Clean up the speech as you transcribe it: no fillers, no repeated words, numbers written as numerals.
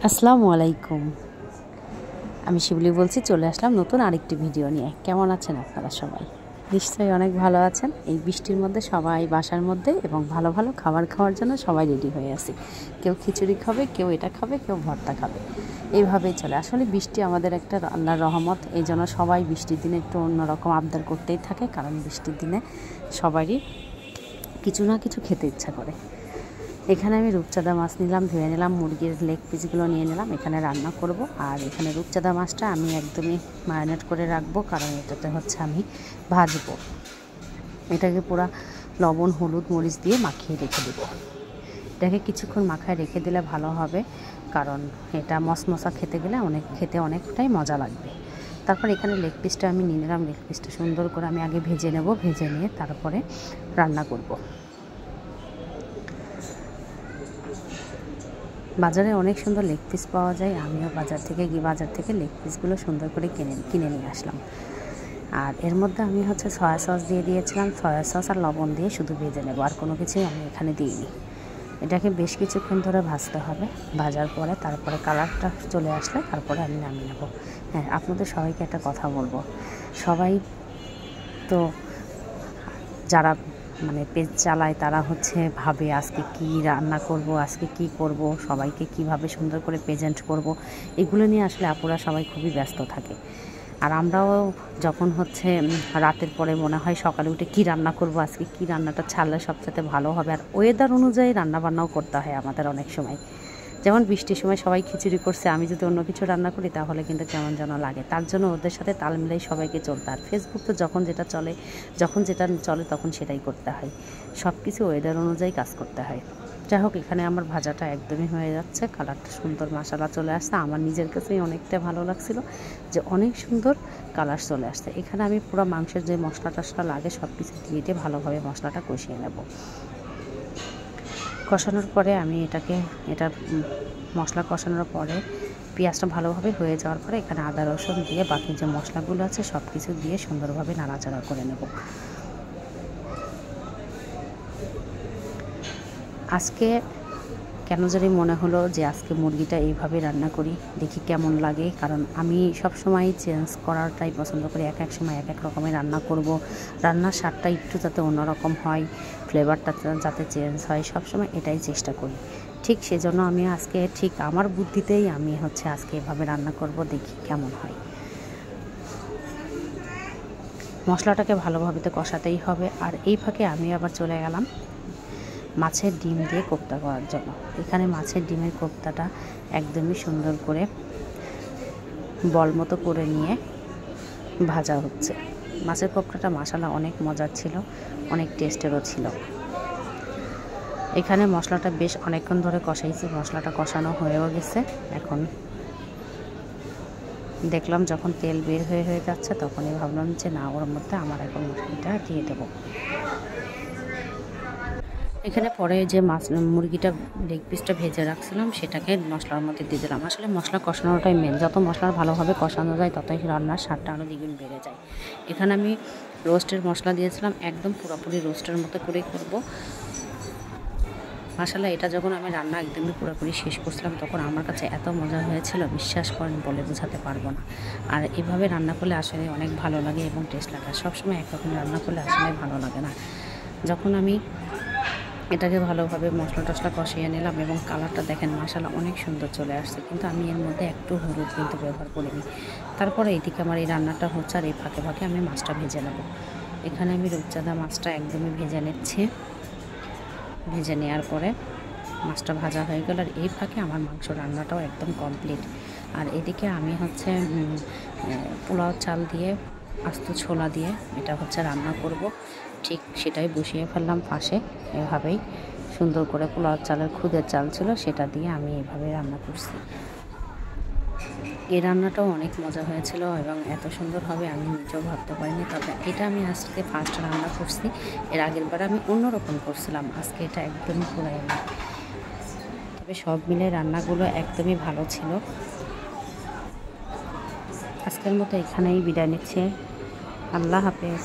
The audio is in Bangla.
আসসালামু আলাইকুম। আমি শিবলি বলছি, চলে আসলাম নতুন আরেকটি ভিডিও নিয়ে। কেমন আছেন আপনারা সবাই? নিশ্চয়ই অনেক ভালো আছেন। এই বৃষ্টির মধ্যে সবাই বাসার মধ্যে এবং ভালো ভালো খাবার খাওয়ার জন্য সবাই রেডি হয়ে আছে। কেউ খিচুড়ি খাবে, কেউ এটা খাবে, কেউ ভর্তা খাবে, এইভাবেই চলে। আসলে বৃষ্টি আমাদের একটা আল্লাহর রহমত, এই জন্য সবাই বৃষ্টির দিনে একটু অন্যরকম আবদার করতেই থাকে, কারণ বৃষ্টির দিনে সবারই কিছু না কিছু খেতে ইচ্ছা করে। এখানে আমি রূপচাঁদা মাছ নিলাম, ধুয়ে নিলাম, মুরগির লেগ পিসগুলো নিয়ে নিলাম, এখানে রান্না করব। আর এখানে রূপচাঁদা মাছটা আমি একদমই ম্যারিনেট করে রাখবো, কারণ এটাতে হচ্ছে আমি ভাজবো। এটাকে পুরো লবণ, হলুদ, মরিচ দিয়ে মাখিয়ে রেখে দেবো। এটাকে কিছুক্ষণ মাখায় রেখে দিলে ভালো হবে, কারণ এটা মশমশা খেতে অনেকটাই মজা লাগবে। তারপর এখানে লেগ পিসটা আমি নিয়ে নিলাম। লেগ পিসটা সুন্দর করে আমি আগে ভেজে নেব, ভেজে নিয়ে তারপরে রান্না করব। বাজারে অনেক সুন্দর লেগ পিস পাওয়া যায়। আমিও বাজার থেকে লেগ পিসগুলো সুন্দর করে কিনে নিয়ে আসলাম। আর এর মধ্যে আমি সয়া সস দিয়ে দিয়েছিলাম। সয়া সস আর লবণ দিয়ে শুধু ভেজে নেব, আর কোনো কিছুই আমি এখানে দিইনি। এটাকে বেশ কিছুক্ষণ ধরে ভাজতে হবে। ভাজার পরে তারপরে কালারটা চলে আসলে তারপরে আমি নামিয়ে নেব। হ্যাঁ, আপনাদের সবাইকে একটা কথা বলবো, সবাই তো যারা পেজ চালায় তারা ভাবে আজকে কি রান্না করব, আজকে কি করব, সবাইকে কিভাবে সুন্দর করে প্রেজেন্ট করব, এগুলো নিয়ে আসলে আপুরা সবাই খুবই ব্যস্ত থাকে। আর আমরাও যখন রাতের পরে মনে হয় সকালে উঠে কি রান্না করব, আজকে কি রান্নাটা ছাড়লে সবচেয়ে ভালো হবে। আর ওয়েদার অনুযায়ী রান্নাবান্নাও করতে হয় আমাদের অনেক সময়। যেমন বৃষ্টির সময় সবাই খিচুড়ি করছে, আমি যদি অন্য কিছু রান্না করি তাহলে কিন্তু কেমন যেন লাগে। তার জন্য ওদের সাথে তাল মিলাই সবাইকে চলতে। আর ফেসবুক তো যখন যেটা চলে তখন সেটাই করতে হয়। সব কিছু ওয়েদার অনুযায়ী কাজ করতে হয়। যাই হোক, এখানে আমার ভাজাটা একদমই হয়ে যাচ্ছে। কালারটা সুন্দর মাশাআল্লাহ চলে আসছে। আমার নিজের কাছেই অনেকটা ভালো লাগছিল যে অনেক সুন্দর কালার চলে আসছে। এখানে আমি পুরো মাংসের যে মশলা টশলা লাগে সব কিছু দিয়ে ভালোভাবে মশলাটা কষিয়ে নেব। কষানোর পরে আমি এটা মশলা কষানোর পরে পেঁয়াজটা ভালোভাবে হয়ে যাওয়ার পরে এখানে আদা রসুন দিয়ে বাকি যে মশলাগুলো আছে সব কিছু দিয়ে সুন্দরভাবে নাড়াচাড়া করে নেব। আজকে কেন জানি মনে হলো যে আজকে মুরগিটা এইভাবে রান্না করি, দেখি কেমন লাগে। কারণ আমি সব সময় চেঞ্জ করাটাই পছন্দ করি। এক এক সময় এক এক রকমের রান্না করব। রান্নার স্বাদটা একটু যাতে অন্যরকম হয়, ফ্লেভারটা যাতে চেঞ্জ হয়, সব সময় এটাই চেষ্টা করি। ঠিক সেজন্য আমি আজকে আমার বুদ্ধিতেই আমি আজকে এভাবে রান্না করব, দেখি কেমন হয়। মশলাটাকে ভালোভাবে তো কষাতেই হবে। আর এই ফাঁকে আমি আবার চলে গেলাম মাছের ডিম দিয়ে কোপ্তা করার জন্য। এখানে মাছের ডিমের কোপ্তাটা একদমই সুন্দর করে বল মতো করে নিয়ে ভাজা হচ্ছে। মাছের কোপ্তাটা মাশাআল্লাহ অনেক মজার ছিল, অনেক টেস্টেরও ছিল। এখানে মশলাটা বেশ অনেকক্ষণ ধরে কষাইছি, মশলাটা কষানো হয়েও গেছে। এখন দেখলাম যখন তেল বের হয়ে যাচ্ছে তখনই ভাবলাম যে না, ওর মধ্যে আমার এখন মশলাটা দিয়ে দেবো। এখানে পরে যে মুরগিটা লেগ পিসটা ভেজে রাখছিলাম সেটাকে মশলার মধ্যে দিয়ে দিলাম। আসলে মশলা কষানোটাই মেন, যত মশলা ভালোভাবে কষানো যায় ততই রান্নার স্বাদটা আরও দ্বিগুণ বেড়ে যায়। এখানে আমি রোস্টের মশলা দিয়েছিলাম, একদম পুরোপুরি রোস্টের মতো করেই করব। মাশাআল্লাহ এটা যখন আমি রান্না একদমই পুরোপুরি শেষ করছিলাম তখন আমার কাছে এত মজা হয়েছিল, বিশ্বাস করেন বলে বোঝাতে পারবো না। আর এভাবে রান্না করলে আসলে অনেক ভালো লাগে এবং টেস্ট লাগে। সবসময় একরকম রান্না করলে আসলে ভালো লাগে না। যখন আমি এটাকে ভালোভাবে মশলা টশলা কষিয়ে নিলাম এবং কালারটা দেখেন মাশাআল্লাহ অনেক সুন্দর চলে আসছে, কিন্তু আমি এর মধ্যে একটু হলুদ কিন্তু ব্যবহার করিনি। তারপরে এইদিকে আমার এই রান্নাটা হচ্ছে, আর এই ফাঁকে ফাঁকে আমি মাছটা ভেজে নেব। এখানে আমি রূপচাঁদা মাছটা একদমই ভেজে নিচ্ছি। ভেজে নেওয়ার পরে মাছটা ভাজা হয়ে গেল, আর এই ফাঁকে আমার মাংস রান্নাটাও একদম কমপ্লিট। আর এদিকে আমি পোলাও চাল দিয়ে আস্ত ছোলা দিয়ে এটা রান্না করব। ঠিক সেটাই বসিয়ে ফেললাম পাশে। এভাবেই সুন্দর করে পোলাও চালের খুদের চাল ছিল সেটা দিয়ে আমি এভাবে রান্না করছি। এই রান্নাটাও অনেক মজা হয়েছিল এবং এত সুন্দর হবে আমি নিজেও ভাবতে পারিনি। তবে এটা আমি আজকে ফার্স্ট রান্না করছি, এর আগের বার আমি অন্যরকম করছিলাম, আজকে এটা একদমই পুরাই না। তবে সব মিলে রান্নাগুলো একদমই ভালো ছিল। আজকের মতো এখানেই বিদায় নিচ্ছে। আল্লাহ হাফেজ।